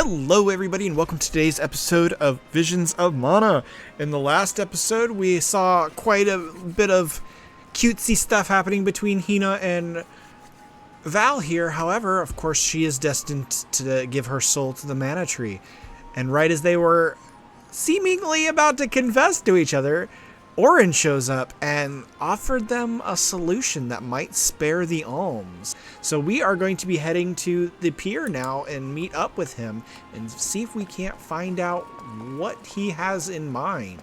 Hello everybody and welcome to today's episode of Visions of Mana. In the last episode we saw quite a bit of cutesy stuff happening between Hina and Val here. However, of course she is destined to give her soul to the mana tree. And right as they were seemingly about to confess to each other, Orin shows up and offered them a solution that might spare the alms. So we are going to be heading to the pier now and meet up with him and see if we can't find out what he has in mind.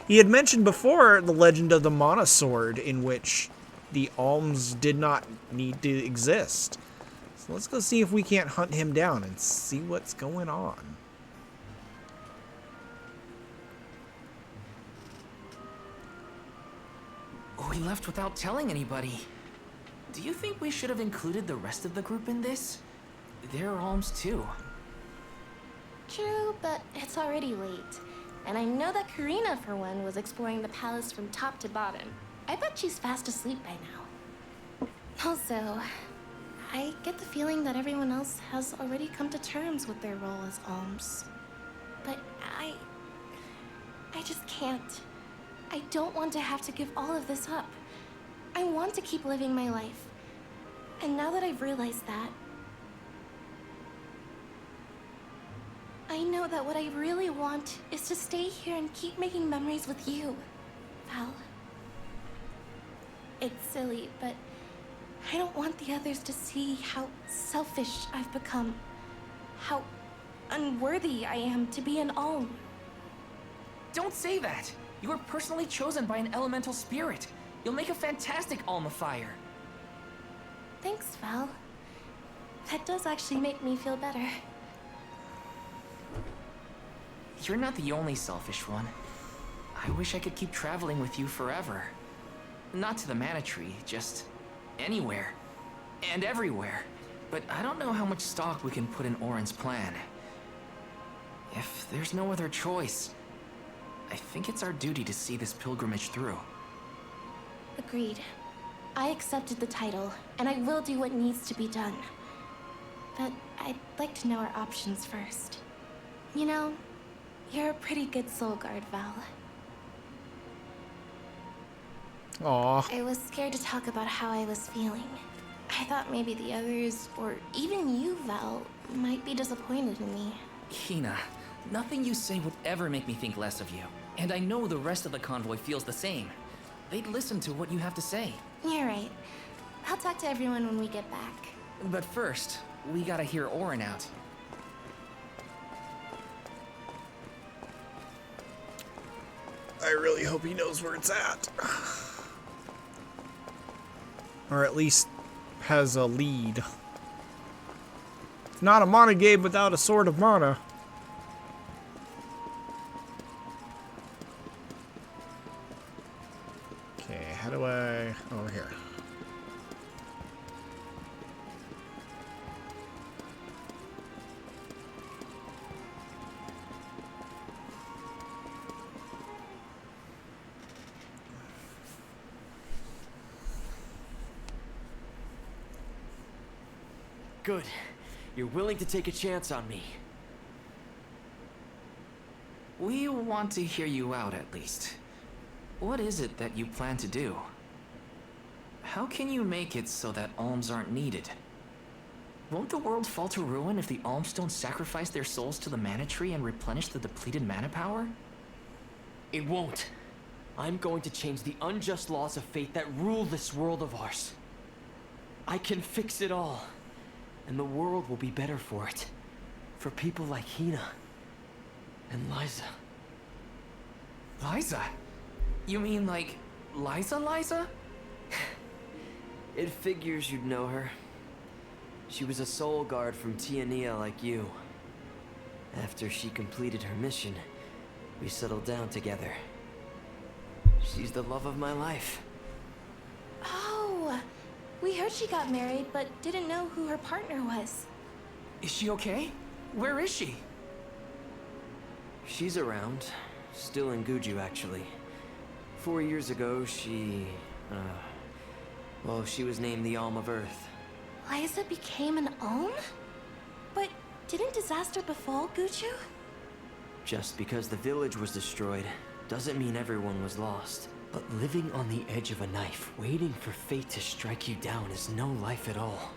He had mentioned before the legend of the Mana Sword, in which the alms did not need to exist. So let's go see if we can't hunt him down and see what's going on. We left without telling anybody. Do you think we should have included the rest of the group in this? They're alms too. True, but it's already late. And I know that Karina, for one, was exploring the palace from top to bottom. I bet she's fast asleep by now. Also, I get the feeling that everyone else has already come to terms with their role as alms. But I just can't. I don't want to have to give all of this up. I want to keep living my life. And now that I've realized that, I know that what I really want is to stay here and keep making memories with you, Val. It's silly, but I don't want the others to see how selfish I've become. How unworthy I am to be an alm. Don't say that! You were personally chosen by an elemental spirit. You'll make a fantastic Alma Fire. Thanks, Val. That does actually make me feel better. You're not the only selfish one. I wish I could keep traveling with you forever. Not to the Mana Tree, just anywhere. And everywhere. But I don't know how much stock we can put in Orin's plan. If there's no other choice, I think it's our duty to see this pilgrimage through. Agreed. I accepted the title, and I will do what needs to be done. But I'd like to know our options first. You know, you're a pretty good soul guard, Val. Aww. I was scared to talk about how I was feeling. I thought maybe the others, or even you, Val, might be disappointed in me. Hina, nothing you say would ever make me think less of you. And I know the rest of the convoy feels the same. They'd listen to what you have to say. You're right. I'll talk to everyone when we get back. But first, we gotta hear Orin out. I really hope he knows where it's at. Or at least has a lead. It's not a mana game without a sword of mana. Okay, how do I... over here. Good. You're willing to take a chance on me. We want to hear you out, at least. What is it that you plan to do? How can you make it so that alms aren't needed? Won't the world fall to ruin if the alms don't sacrifice their souls to the Mana Tree and replenish the depleted mana power? It won't. I'm going to change the unjust laws of fate that rule this world of ours. I can fix it all. And the world will be better for it. For people like Hina. And Liza. Liza? You mean like Liza? It figures you'd know her. She was a soul guard from Tiania like you. After she completed her mission, we settled down together. She's the love of my life. Oh, we heard she got married, but didn't know who her partner was. Is she okay? Where is she? She's around. Still in Guju, actually. 4 years ago, she was named the Alm of Earth. Liza became an alm? But Didn't disaster befall Guchu? Just because the village was destroyed doesn't mean everyone was lost. But living on the edge of a knife, waiting for fate to strike you down is no life at all.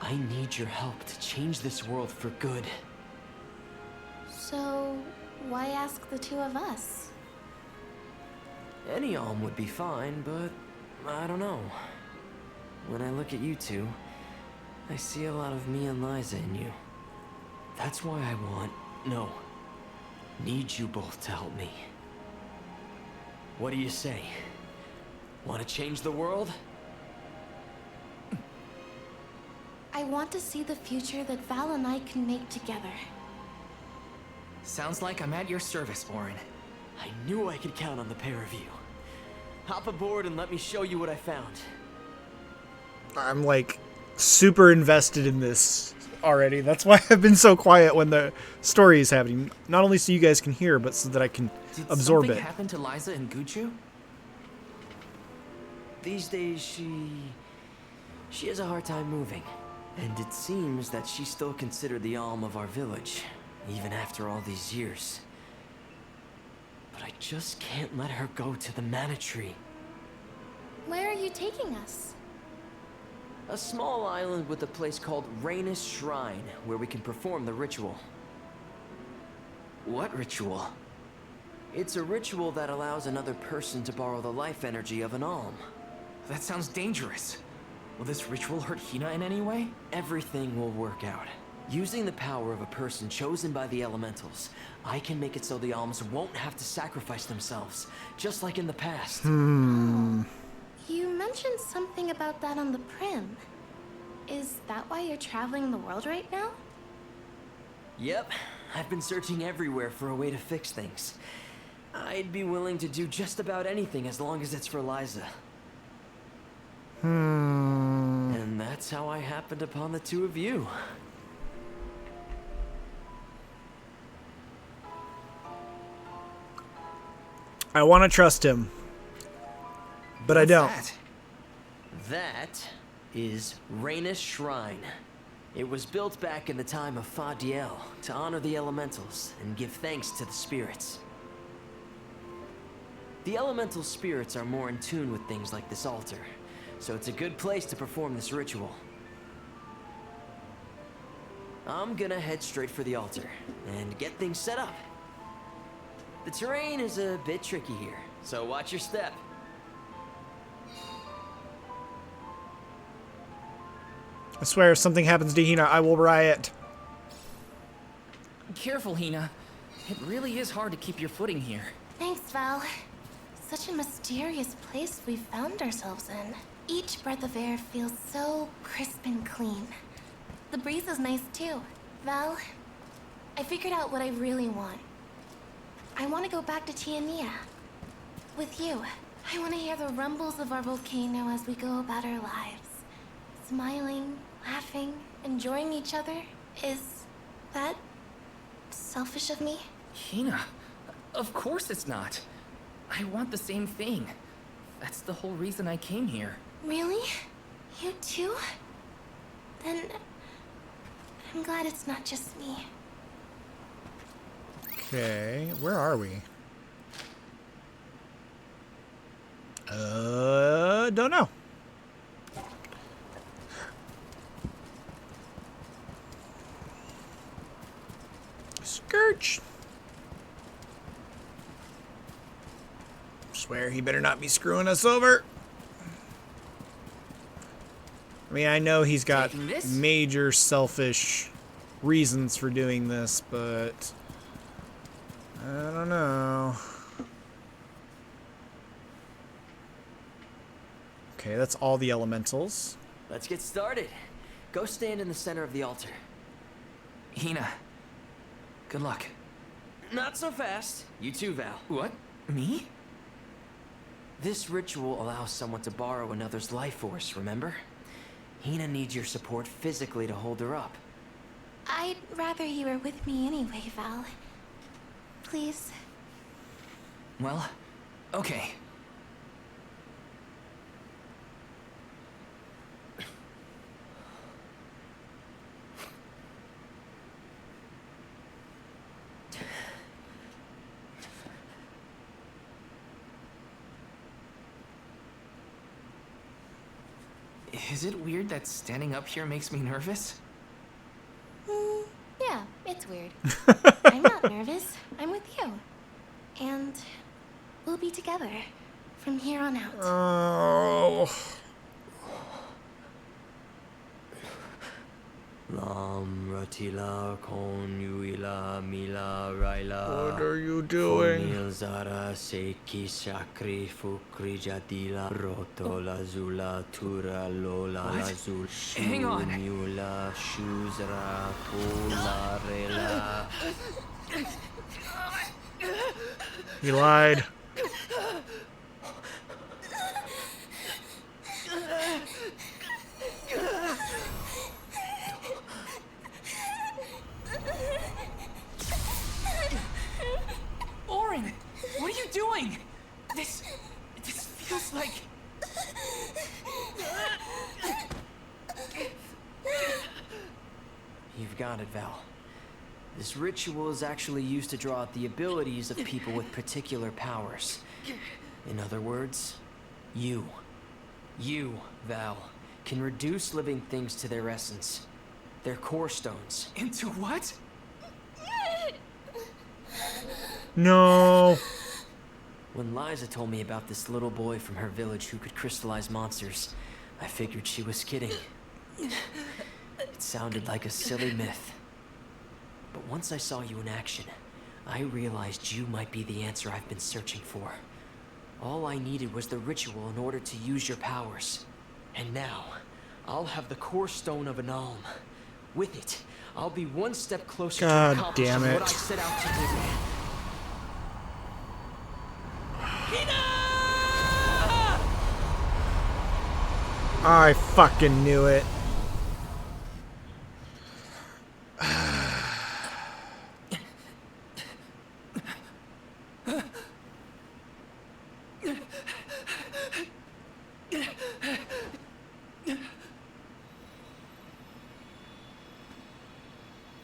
I need your help to change this world for good. So, why ask the two of us? Any alm would be fine, but I don't know. When I look at you two, I see a lot of me and Liza in you. That's why I need you both to help me. What do you say? Want to change the world? I want to see the future that Val and I can make together. Sounds like I'm at your service, Orin. I knew I could count on the pair of you. Hop aboard and let me show you what I found. I'm like super invested in this already. That's why I've been so quiet when the story is happening. Not only so you guys can hear, but so that I can absorb Did it. something happen to Liza and Guchu? These days, she has a hard time moving. And it seems that she's still considered the alm of our village, even after all these years. But I just can't let her go to the mana tree. Where are you taking us? A small island with a place called Rereleased Shrine, where we can perform the ritual. What ritual? It's a ritual that allows another person to borrow the life energy of an alm. That sounds dangerous. Will this ritual hurt Hina in any way? Everything will work out. Using the power of a person chosen by the elementals, I can make it so the alms won't have to sacrifice themselves, just like in the past. You mentioned something about that on the Prim. Is that why you're traveling the world right now? Yep, I've been searching everywhere for a way to fix things. I'd be willing to do just about anything as long as it's for Liza. And that's how I happened upon the two of you. I want to trust him, but I don't. What's That is Rereleased Shrine. It was built back in the time of Fadiel to honor the elementals and give thanks to the spirits. The elemental spirits are more in tune with things like this altar, so it's a good place to perform this ritual. I'm gonna head straight for the altar and get things set up. The terrain is a bit tricky here, so watch your step. I swear if something happens to Hina, I will riot. Careful, Hina. It really is hard to keep your footing here. Thanks, Val. Such a mysterious place we've found ourselves in. Each breath of air feels so crisp and clean. The breeze is nice too. Val, I figured out what I really want. I want to go back to Tiania. With you. I want to hear the rumbles of our volcano as we go about our lives. Smiling, laughing, enjoying each other. Is that selfish of me? Hina, of course it's not. I want the same thing. That's the whole reason I came here. Really? You too? Then I'm glad it's not just me. Okay, where are we? Don't know. Scourge. Swear he better not be screwing us over. I mean, I know he's got Taking this? major selfish reasons for doing this, but I don't know. Okay, that's all the elementals. Let's get started. Go stand in the center of the altar. Hina, good luck. Not so fast. You too, Val. What? Me? This ritual allows someone to borrow another's life force, remember? Hina needs your support physically to hold her up. I'd rather you were with me anyway, Val. Please. Well, okay. Is it weird that standing up here makes me nervous? Yeah, it's weird. I'm not nervous. I'm with you. And we'll be together from here on out. Oh. Lam Ratila Kon Yuila Mila Raila. What are you doing? Fonil Zara Seki Shakri Fukri Jadila Roto Lazula Tura Lola What? Lazul Hang on. Mula Shuzra Pula Rela. He lied. Orin, what are you doing? This feels like... You've got it, Val. This ritual is actually used to draw out the abilities of people with particular powers. In other words, you, Val, can reduce living things to their essence, their core stones. Into what? No. When Liza told me about this little boy from her village who could crystallize monsters, I figured she was kidding. It sounded like a silly myth. But once I saw you in action, I realized you might be the answer I've been searching for. All I needed was the ritual in order to use your powers. And now, I'll have the core stone of an alm. With it, I'll be one step closer God to accomplishing damn it. what I set out to do. I fucking knew it.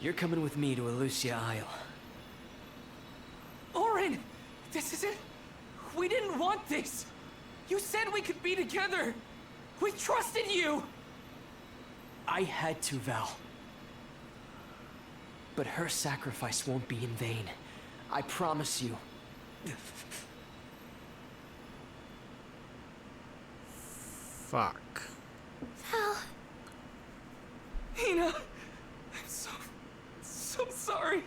You're coming with me to Elusia Isle. Orin, this isn't... We didn't want this. You said we could be together. We trusted you. I had to, Val. But her sacrifice won't be in vain. I promise you. Fuck. Val, Hina, I'm so sorry.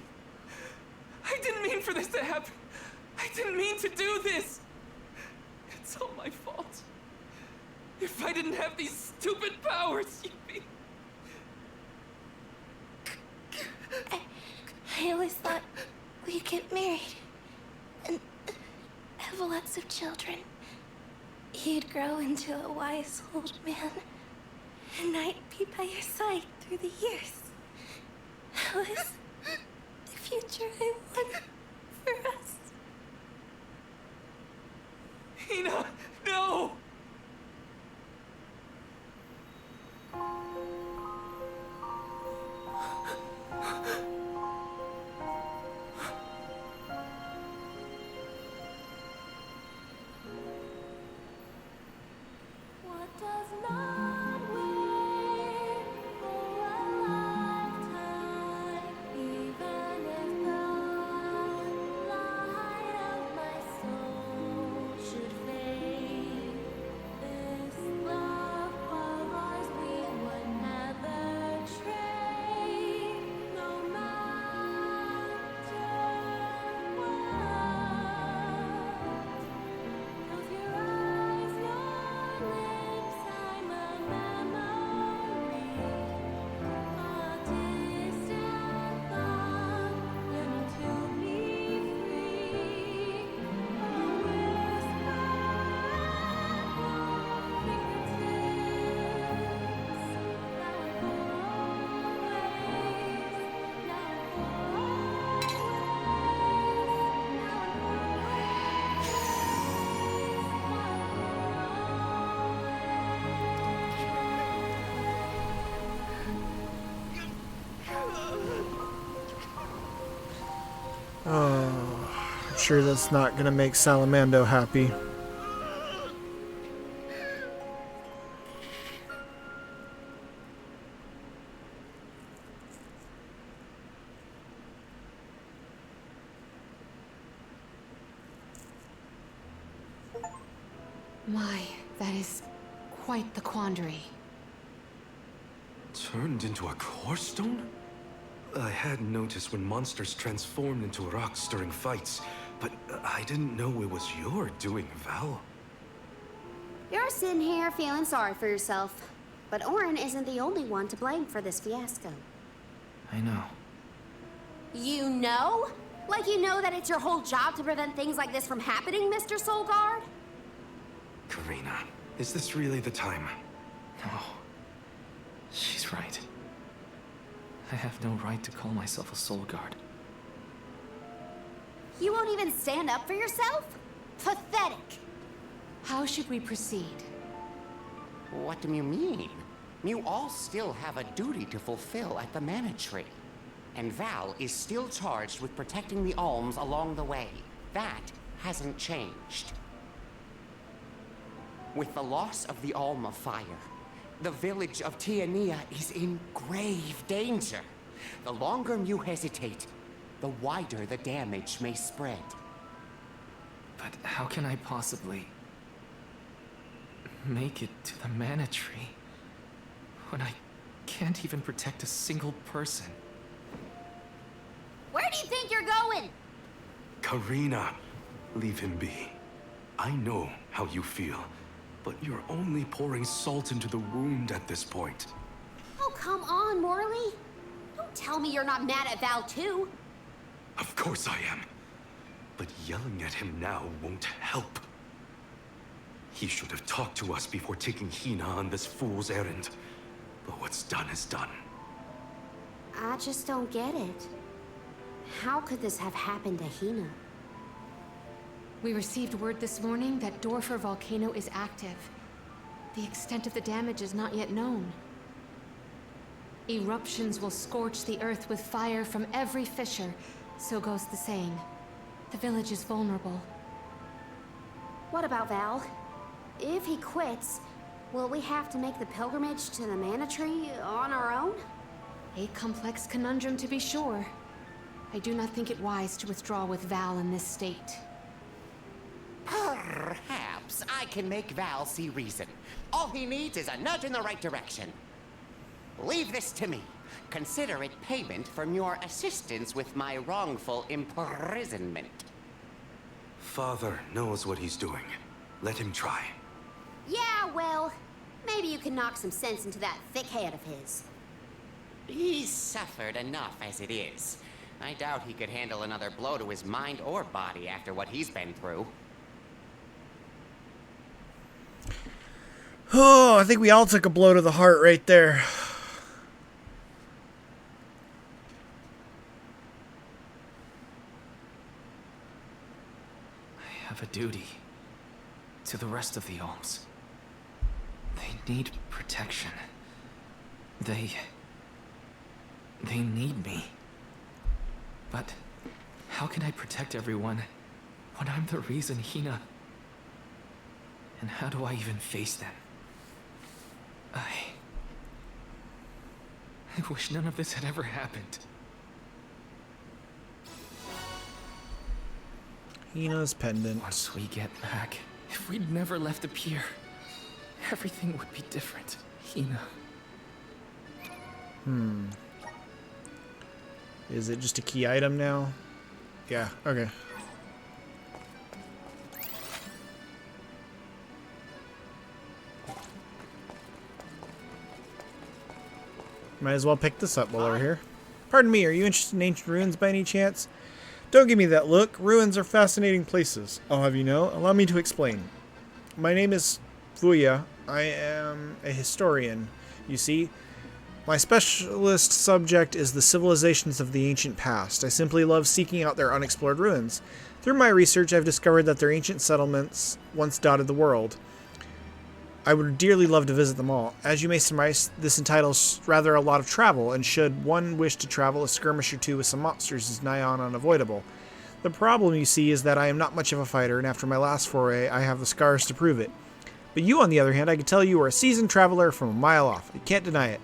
I didn't mean for this to happen. I didn't mean to do this. It's all my fault. If I didn't have these stupid powers, you'd be... I always thought we'd get married and have lots of children. You'd grow into a wise old man, and I'd be by your side through the years. That was the future I wanted for us. Hina, no! What does not wait for a lifetime, even if the light of my soul should fade? This love of ours we would never trade, no matter what. Close your eyes, your lips, I'm a memory, a distant thought, yearning to be free, a whisper at your fingertips. Now and for always, now and for always, now and Oh, I'm sure that's not gonna make Salamando happy. My, that is quite the quandary. Turned into a core stone? I had noticed when monsters transformed into rocks during fights, but I didn't know it was your doing, Val. You're sitting here feeling sorry for yourself. But Orin isn't the only one to blame for this fiasco. I know. You know? Like you know that it's your whole job to prevent things like this from happening, Mr. Soulguard? Karina, is this really the time? No. She's right. I have no right to call myself a soul guard. You won't even stand up for yourself? Pathetic. How should we proceed? What do you mean? You all still have a duty to fulfill at the Mana Tree. And Val is still charged with protecting the alms along the way. That hasn't changed. With the loss of the Alm of Fire, the village of Tiania is in grave danger. The longer you hesitate, the wider the damage may spread. But how can I possibly make it to the Mana Tree when I can't even protect a single person? Where do you think you're going? Karina, leave him be. I know how you feel, but you're only pouring salt into the wound at this point. Oh, come on, Morley. Don't tell me you're not mad at Val, too. Of course I am. But yelling at him now won't help. He should have talked to us before taking Hina on this fool's errand. But what's done is done. I just don't get it. How could this have happened to Hina? We received word this morning that Dorfer Volcano is active. The extent of the damage is not yet known. Eruptions will scorch the earth with fire from every fissure, so goes the saying. The village is vulnerable. What about Val? If he quits, will we have to make the pilgrimage to the Mana Tree on our own? A complex conundrum to be sure. I do not think it wise to withdraw with Val in this state. Perhaps I can make Val see reason. All he needs is a nudge in the right direction. Leave this to me. Consider it payment from your assistance with my wrongful imprisonment. Father knows what he's doing. Let him try. Yeah, well, maybe you can knock some sense into that thick head of his. He's suffered enough as it is. I doubt he could handle another blow to his mind or body after what he's been through. Oh, I think we all took a blow to the heart right there. I have a duty to the rest of the alms. They need protection. They need me. But how can I protect everyone when I'm the reason Hina... And how do I even face them? I wish none of this had ever happened. Hina's pendant. Once we get back, if we'd never left the pier, everything would be different. Hina. Is it just a key item now? Yeah, okay. Might as well pick this up while we're here. Pardon me, are you interested in ancient ruins by any chance? Don't give me that look. Ruins are fascinating places. I'll have you know. Allow me to explain. My name is Vuya. I am a historian, you see. My specialist subject is the civilizations of the ancient past. I simply love seeking out their unexplored ruins. Through my research, I've discovered that their ancient settlements once dotted the world. I would dearly love to visit them all. As you may surmise, this entitles rather a lot of travel, and should one wish to travel, a skirmish or two with some monsters is nigh on unavoidable. The problem, you see, is that I am not much of a fighter, and after my last foray, I have the scars to prove it. But you, on the other hand, I can tell you are a seasoned traveler from a mile off. I can't deny it.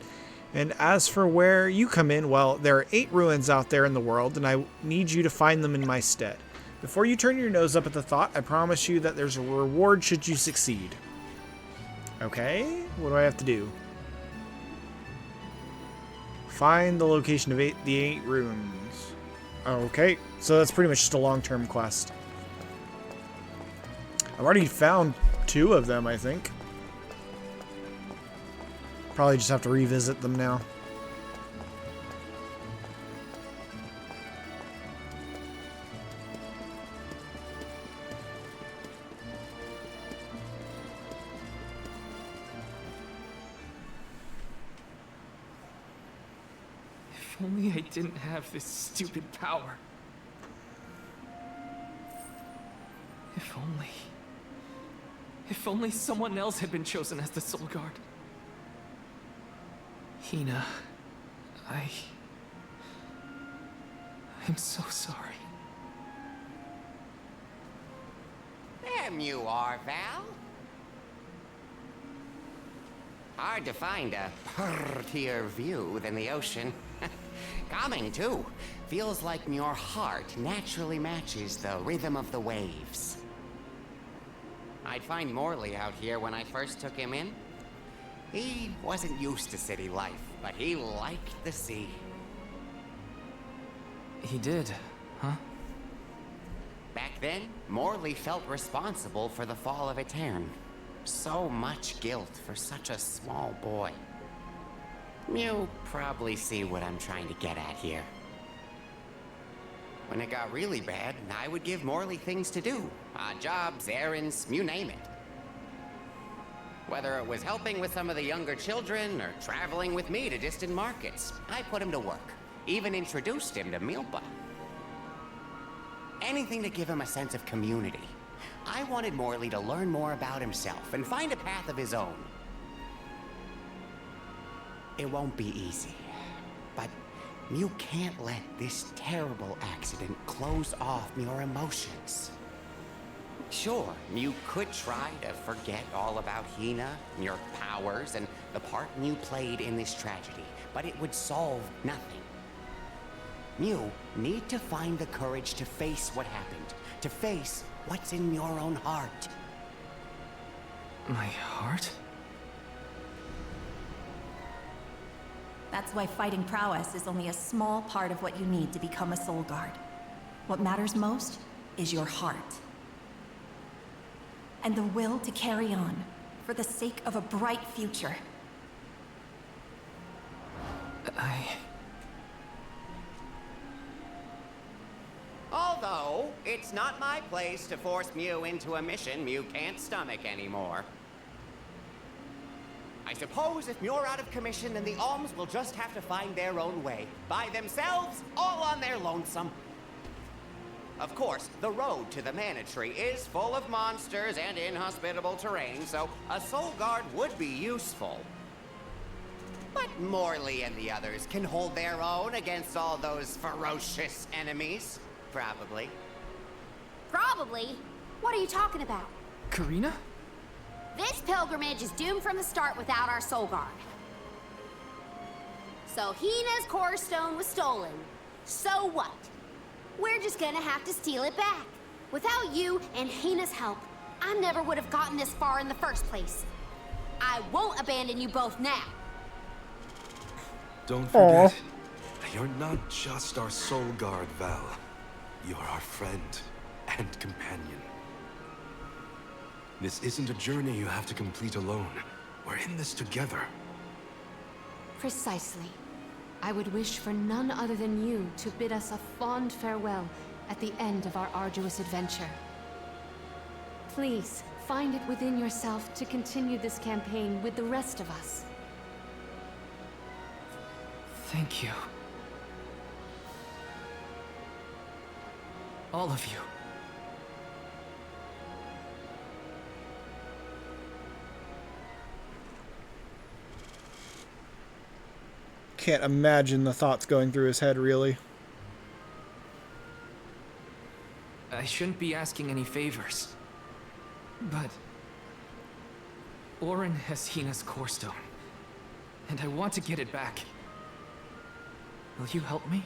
And as for where you come in, well, there are 8 ruins out there in the world, and I need you to find them in my stead. Before you turn your nose up at the thought, I promise you that there's a reward should you succeed. Okay, what do I have to do? Find the location of the 8 rooms. Okay, so that's pretty much just a long-term quest. I've already found 2 of them, I think. Probably just have to revisit them now. If only I didn't have this stupid power. If only... If only someone else had been chosen as the Soul Guard. Hina, I'm so sorry. There you are, Val. Hard to find a prettier view than the ocean. Calming, too. Feels like your heart naturally matches the rhythm of the waves. I'd find Morley out here when I first took him in. He wasn't used to city life, but he liked the sea. He did, huh? Back then, Morley felt responsible for the fall of Etern. So much guilt for such a small boy. You probably see what I'm trying to get at here. When it got really bad, I would give Morley things to do. Odd jobs, errands, you name it. Whether it was helping with some of the younger children or traveling with me to distant markets, I put him to work. Even introduced him to Milpa. Anything to give him a sense of community. I wanted Morley to learn more about himself and find a path of his own. It won't be easy, but you can't let this terrible accident close off your emotions. Sure, you could try to forget all about Hina, your powers, and the part you played in this tragedy, but it would solve nothing. You need to find the courage to face what happened, to face what's in your own heart. My heart? That's why fighting prowess is only a small part of what you need to become a Soul Guard. What matters most is your heart. And the will to carry on, for the sake of a bright future. Although, it's not my place to force Mew into a mission Mew can't stomach anymore. I suppose if Muir out of commission, then the Alms will just have to find their own way. By themselves, all on their lonesome. Of course, the road to the Mana Tree is full of monsters and inhospitable terrain, so a Soul Guard would be useful. But Morley and the others can hold their own against all those ferocious enemies. Probably. Probably? What are you talking about? Karina? This pilgrimage is doomed from the start without our Soul Guard. So Hina's core stone was stolen. So what? We're just gonna have to steal it back. Without you and Hina's help, I never would have gotten this far in the first place. I won't abandon you both now. Don't forget, you're not just our Soul Guard, Val. You're our friend and companion. This isn't a journey you have to complete alone. We're in this together. Precisely. I would wish for none other than you to bid us a fond farewell at the end of our arduous adventure. Please, find it within yourself to continue this campaign with the rest of us. Thank you. All of you. Can't imagine the thoughts going through his head, really. I shouldn't be asking any favors. But... Orin has Hina's core stone. And I want to get it back. Will you help me?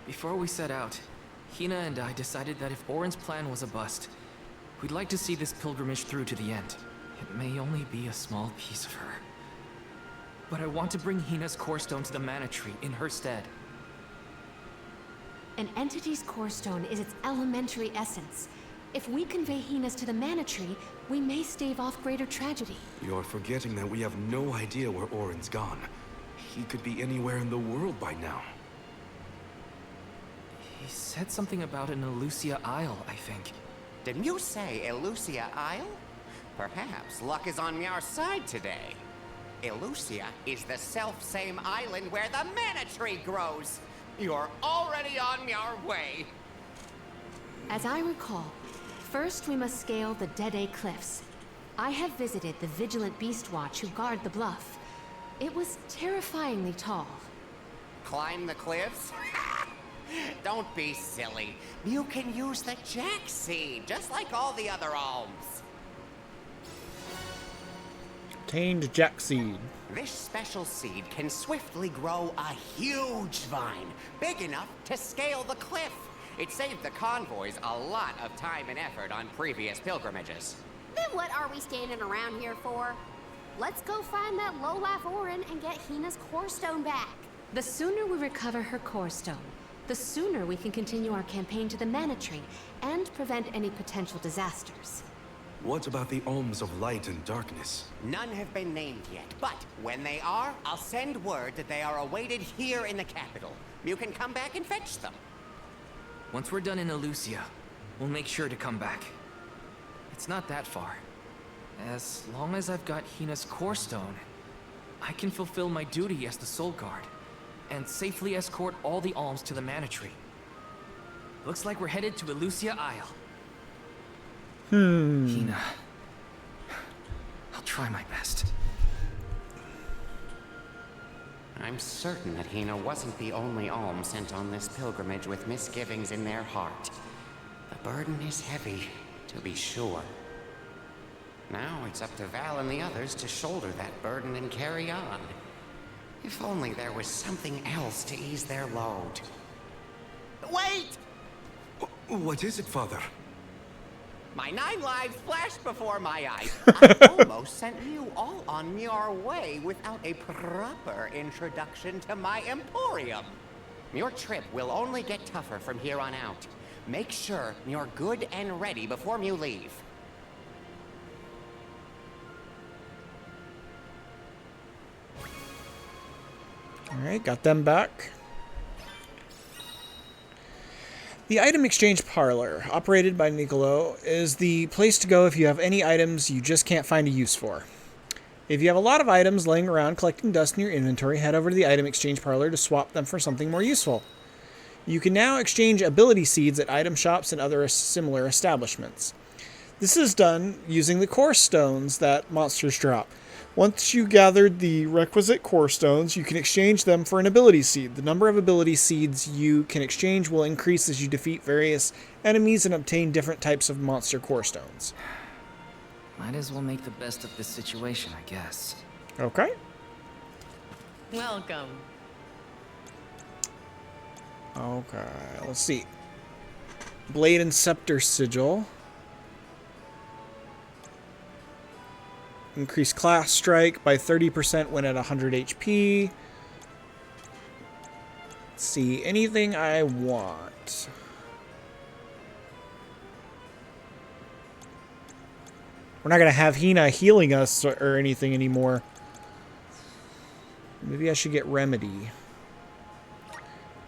Before we set out, Hina and I decided that if Orin's plan was a bust, we'd like to see this pilgrimage through to the end. It may only be a small piece of her, but I want to bring Hina's core stone to the Mana Tree in her stead. An entity's core stone is its elementary essence. If we convey Hina's to the Mana Tree, we may stave off greater tragedy. You're forgetting that we have no idea where Orin's gone. He could be anywhere in the world by now. He said something about an Elusia Isle, I think. Didn't you say Elusia Isle? Perhaps luck is on our side today. Elusia is the self-same island where the Mana Tree grows. You're already on your way. As I recall, first we must scale the Dead Cliffs. I have visited the Vigilant Beast Watch who guard the bluff. It was terrifyingly tall. Climb the cliffs? Don't be silly. You can use the Jack Seed, just like all the other alms. Obtained Jack Seed. This special seed can swiftly grow a huge vine, big enough to scale the cliff. It saved the convoys a lot of time and effort on previous pilgrimages. Then what are we standing around here for? Let's go find that lowlife Orin and get Hina's core stone back. The sooner we recover her core stone, the sooner we can continue our campaign to the Mana Tree and prevent any potential disasters. What about the alms of light and darkness? None have been named yet, but when they are, I'll send word that they are awaited here in the capital. You can come back and fetch them. Once we're done in Elusia, we'll make sure to come back. It's not that far. As long as I've got Hina's core stone, I can fulfill my duty as the Soul Guard and safely escort all the alms to the Mana Tree. Looks like we're headed to Elusia Isle. Hina, I'll try my best. I'm certain that Hina wasn't the only alm sent on this pilgrimage with misgivings in their heart. The burden is heavy, to be sure. Now it's up to Val and the others to shoulder that burden and carry on. If only there was something else to ease their load. Wait! What is it, Father? My 9 lives flashed before my eyes. I almost sent you all on your way without a proper introduction to my emporium. Your trip will only get tougher from here on out. Make sure you're good and ready before you leave. Alright, got them back. The item exchange parlor, operated by Nicolo, is the place to go if you have any items you just can't find a use for. If you have a lot of items laying around collecting dust in your inventory, head over to the item exchange parlor to swap them for something more useful. You can now exchange ability seeds at item shops and other similar establishments. This is done using the core stones that monsters drop. Once you gathered the requisite core stones, you can exchange them for an ability seed. The number of ability seeds you can exchange will increase as you defeat various enemies and obtain different types of monster core stones. Might as well make the best of this situation, I guess. Okay. Welcome. Okay, let's see. Blade and Scepter Sigil. Increase class strike by 30% when at 100 HP. Let's see, anything I want. We're not going to have Hina healing us or anything anymore. Maybe I should get Remedy.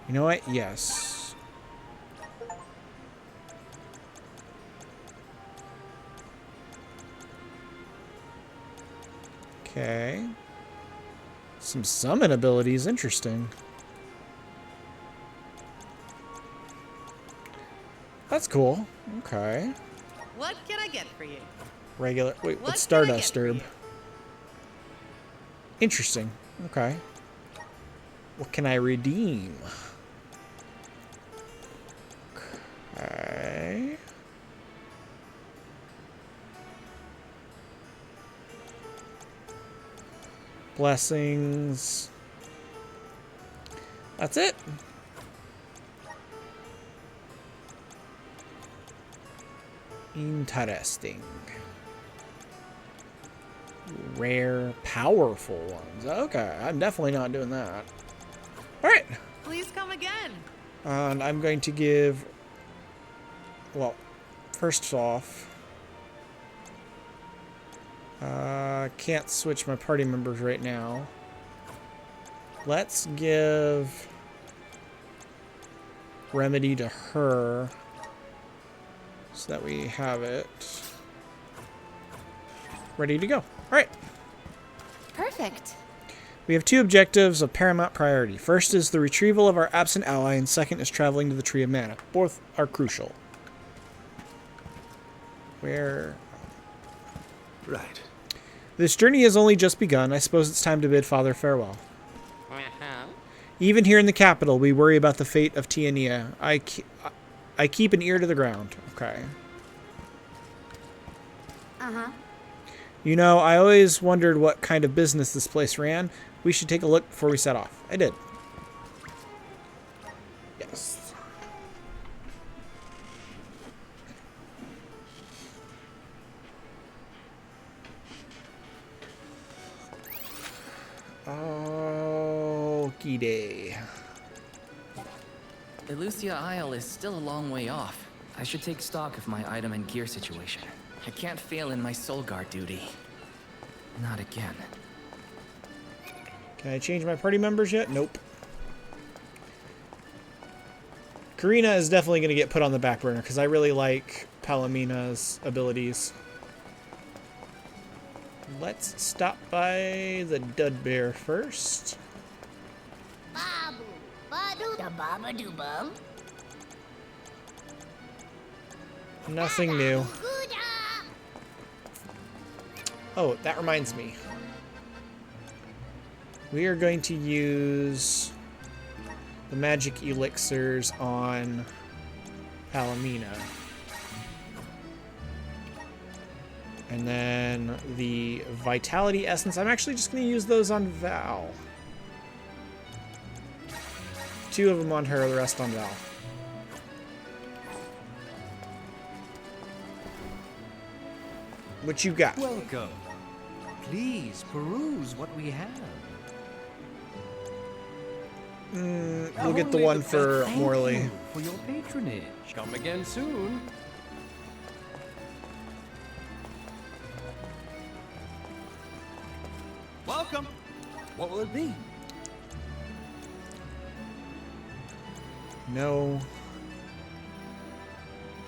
You know what? Yes. Okay. Some summon abilities, interesting. That's cool. Okay. What can I get for you? Regular. Wait, What what's can I get Stardust for Herb? you? Interesting. Okay. What can I redeem? Okay. Blessings. That's it. Interesting. Rare, powerful ones. Okay, I'm definitely not doing that. Alright. Please come again. And I'm going to give... Well, first off... can't switch my party members right now. Let's give Remedy to her so that we have it ready to go. All right. Perfect. We have two objectives of paramount priority. First is the retrieval of our absent ally, and second is traveling to the Tree of Mana. Both are crucial. Where... Right. This journey has only just begun. I suppose it's time to bid Father farewell. Uh-huh. Even here in the capital, we worry about the fate of Tiania. I keep an ear to the ground. Okay. Uh-huh. You know, I always wondered what kind of business this place ran. We should take a look before we set off. I did. Yes. Okie day. Elusia Isle is still a long way off. I should take stock of my item and gear situation. I can't fail in my soul guard duty. Not again. Can I change my party members yet? Nope. Karina is definitely going to get put on the back burner because I really like Palomina's abilities. Let's stop by the Dud Bear first. Babu, badu da baba do bum. Nothing new. Oh, that reminds me. We are going to use the magic elixirs on Palomina. And then the vitality essence, I'm actually just going to use those on Val. 2 of them on her, the rest on Val. What you got? Welcome. Please peruse what we have. We'll get the one for Morley. Thank you for your patronage. Come again soon. Welcome. What will it be? No.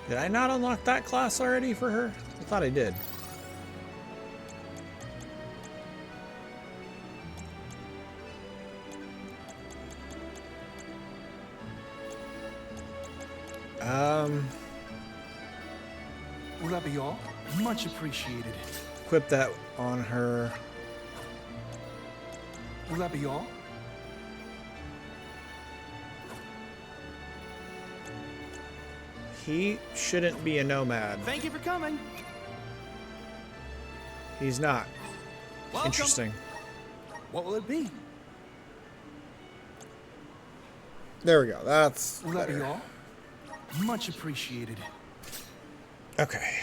Did I not unlock that class already for her? I thought I did. Will that be all? Much appreciated. Equip that on her. Will that be all? He shouldn't be a nomad. Thank you for coming. He's not. Welcome. Interesting. What will it be? There we go. That's Will that be better. all? Much appreciated. Okay.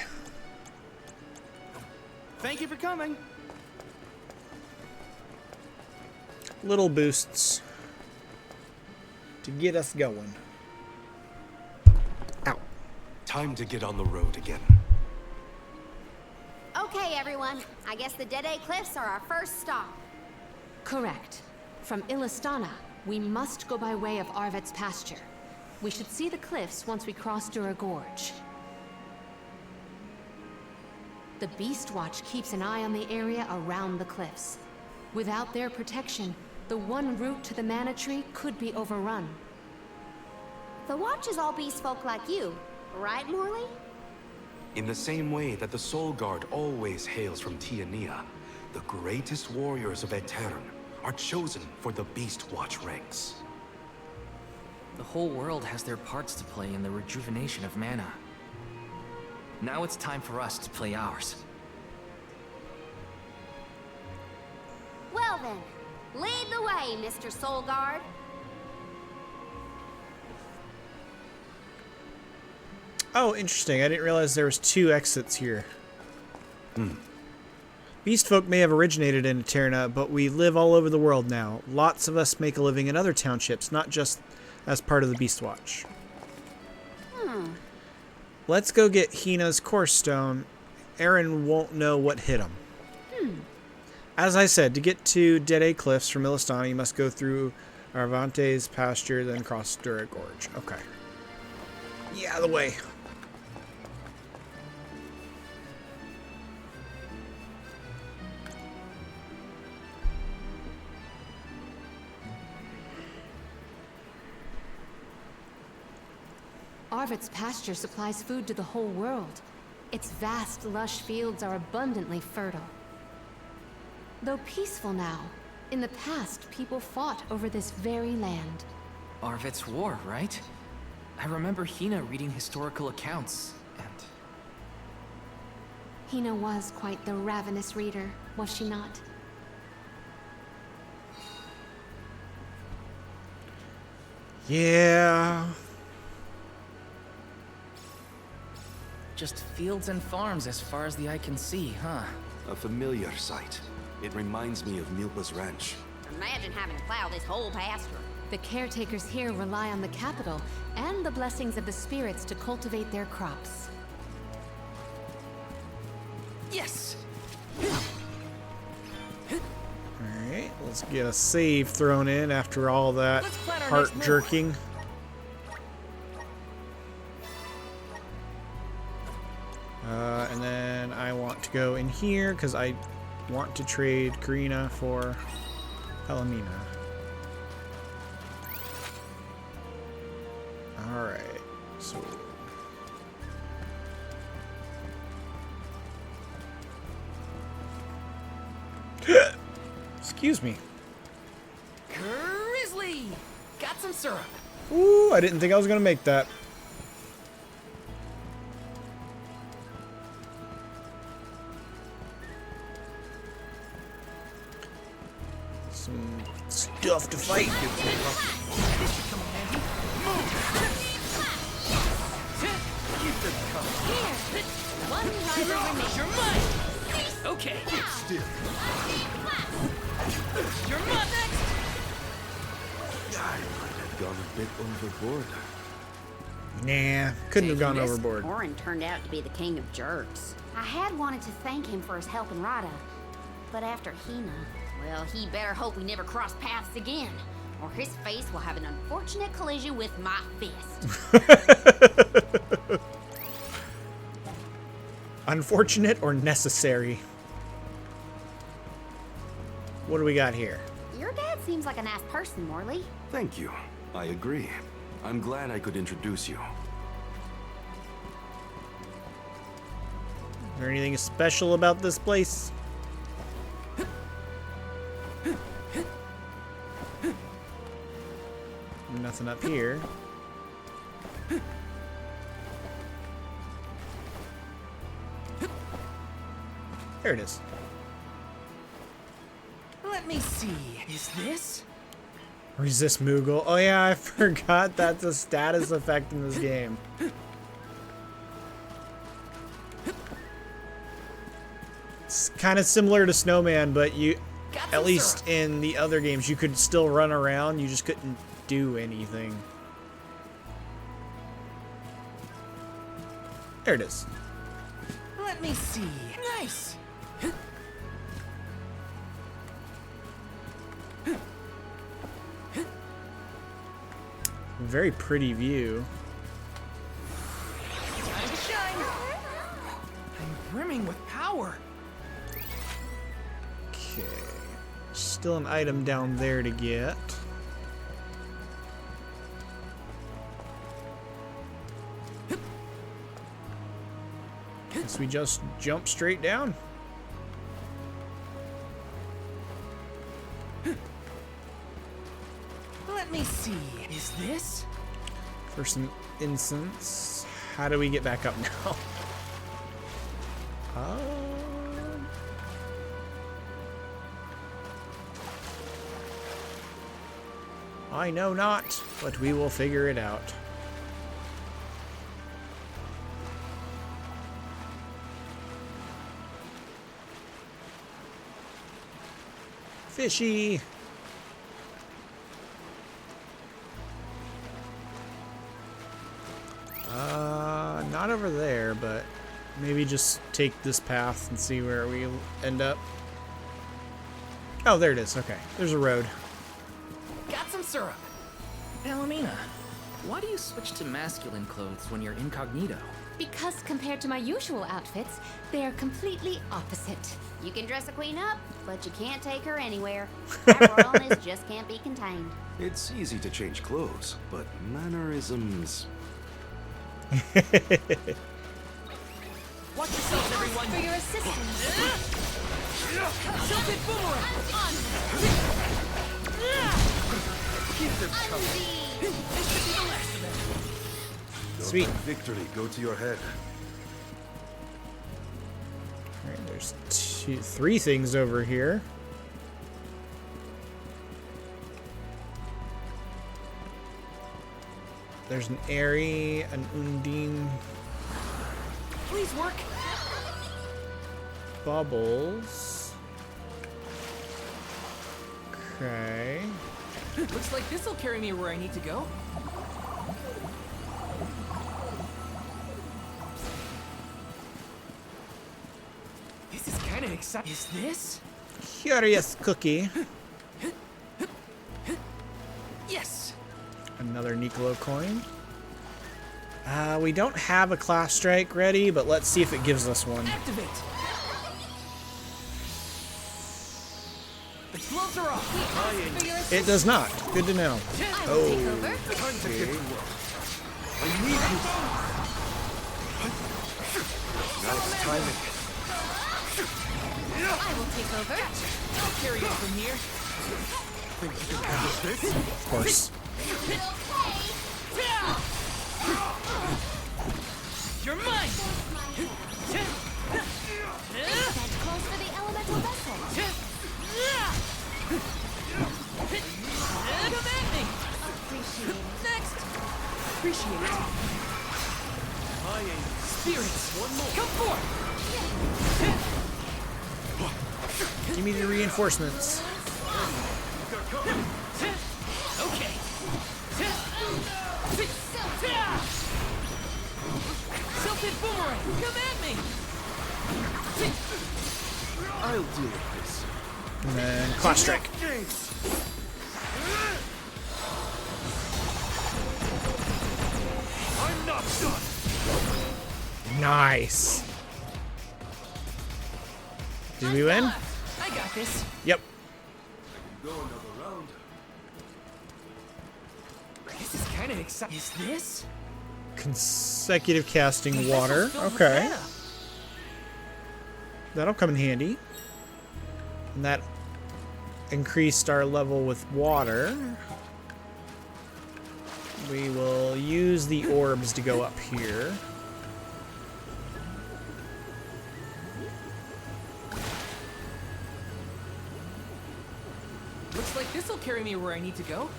Thank you for coming. Little boosts to get us going. Ow. Time to get on the road again. Okay, everyone. I guess the Dead-Day Cliffs are our first stop. Correct. From Illistana, we must go by way of Arvet's pasture. We should see the cliffs once we cross Dura Gorge. The Beast Watch keeps an eye on the area around the cliffs. Without their protection, the one route to the Mana Tree could be overrun. The Watch is all beast folk like you, right, Morley? In the same way that the Soul Guard always hails from Tiania, the greatest warriors of Aetern are chosen for the Beast Watch ranks. The whole world has their parts to play in the rejuvenation of mana. Now it's time for us to play ours. Well then, lead the way, Mr. Soul Guard. Oh, interesting. I didn't realize there was 2 exits here. Beast folk may have originated in Eterna, but we live all over the world now. Lots of us make a living in other townships, not just as part of the Beast Watch. Let's go get Hina's core stone. Aaron won't know what hit him. As I said, to get to Dede Cliffs from Illistana, you must go through Arvante's pasture, then cross Dura Gorge. Okay. Yeah, out of the way. Arvid's pasture supplies food to the whole world. Its vast, lush fields are abundantly fertile. Though peaceful now, in the past, people fought over this very land. Arvid's war, right? I remember Hina reading historical accounts, and... Hina was quite the ravenous reader, was she not? Yeah. Just fields and farms as far as the eye can see, huh? A familiar sight. It reminds me of Milpa's ranch. Imagine having to plow this whole pasture. The caretakers here rely on the capital and the blessings of the spirits to cultivate their crops. Yes! Alright, let's get a save thrown in after all that heart jerking. And then I want to go in here because I want to trade Karina for Palomina. Alright, so... Excuse me. Grizzly! Got some syrup. Ooh, I didn't think I was going to make that. Some stuff to fight. One rider remains. You're mine! Okay. Still. You're mine next! I might have gone a bit overboard. Nah, couldn't have gone overboard. Orin turned out to be the king of jerks. I had wanted to thank him for his help in Rada, but after Hina, well, he better hope we never cross paths again, or his face will have an unfortunate collision with my fist. Unfortunate or necessary? What do we got here? Your dad seems like a nice person, Morley. Thank you. I agree. I'm glad I could introduce you. Is there anything special about this place? Nothing up here. There it is. Let me see. Is this? Resist Moogle. Oh yeah, I forgot that's a status effect in this game. It's kind of similar to Snowman, but you, at least in the other games, you could still run around. You just couldn't do anything. There it is. Let me see. Nice. Very pretty view. Time to shine. I'm brimming with power. Okay. Still an item down there to get. Guess we just jump straight down. Let me see. Is this? For some incense. How do we get back up now? I know not, but we will figure it out. Fishy. Not over there, but maybe just take this path and see where we end up. Oh, there it is. Okay, there's a road. Got some syrup. Palomina, why do you switch to masculine clothes when you're incognito? Because compared to my usual outfits, they are completely opposite. You can dress a queen up, but you can't take her anywhere. That royalness just can't be contained. It's easy to change clothes, but mannerisms... Watch yourselves, everyone! For your assistance. Tilted boomerang! Give them cover. This should be the last of them. Sweet. Don't let victory go to your head. Alright, there's three things over here. There's an Airy, an Undine, Please work. Bubbles. Okay. Looks like this'll carry me where I need to go. This is kind of exciting. Is this? Curious cookie. Yes. Another Nicolo coin. We don't have a class strike ready, but let's see if it gives us one. Activate. The gloves are off. It does not. Good to know. I will take over. I need you. Now it's timing. I will take over. I'll carry it from here. Think you can handle this? Of course. You're mine. That calls for the elemental vessel. Come at me. Appreciate it. Next. Appreciate it. Spirits. One more. Come forth. Give me the reinforcements. Okay. Tilted boomerang. Come at me. I'll deal with this. And then class strike. I'm not done. Nice. Did we win? I got this. Yep. Go another round. This is kind of exciting. Is this? Consecutive casting water. Okay. That'll come in handy. And that increased our level with water. We will use the orbs to go up here. Looks like this'll carry me where I need to go.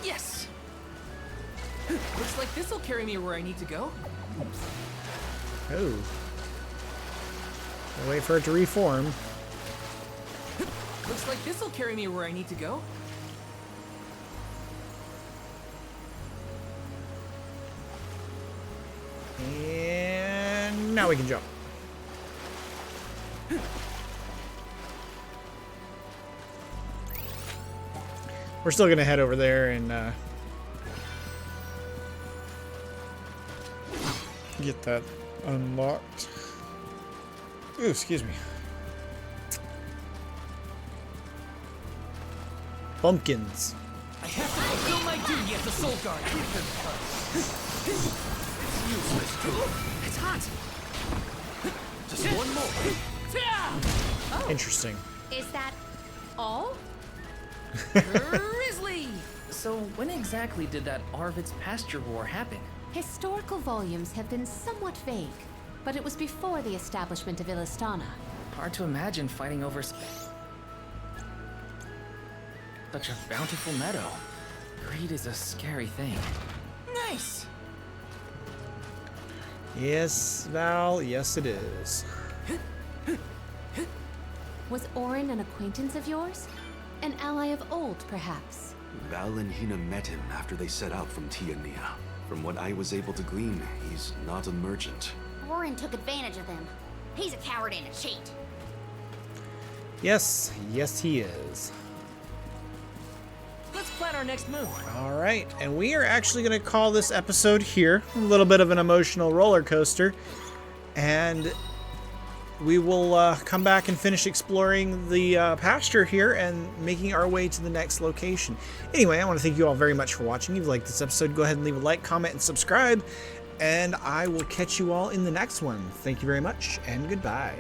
Yes. Looks like this'll carry me where I need to go. Oh. I'll wait for it to reform. Looks like this'll carry me where I need to go. And now we can jump. We're still gonna head over there and get that unlocked. Ooh, excuse me. Pumpkins. I have to fulfill my duty as the Soul Guard. It's hot. Just one more. Interesting. Is that all? Grizzly! So when exactly did that Arvid's pasture war happen? Historical volumes have been somewhat vague, but it was before the establishment of Illistana. Hard to imagine fighting over such a bountiful meadow. Greed is a scary thing. Nice! Yes, Val, yes it is. Was Orin an acquaintance of yours? An ally of old, perhaps? Val and Hina met him after they set out from Tiania. From what I was able to glean, he's not a merchant. Orin took advantage of them. He's a coward and a cheat. Yes, yes he is. Let's plan our next move. All right, and we are actually going to call this episode here. A little bit of an emotional roller coaster. And we will come back and finish exploring the pasture here and making our way to the next location. Anyway, I want to thank you all very much for watching. If you liked this episode, go ahead and leave a like, comment, and subscribe. And I will catch you all in the next one. Thank you very much, and goodbye.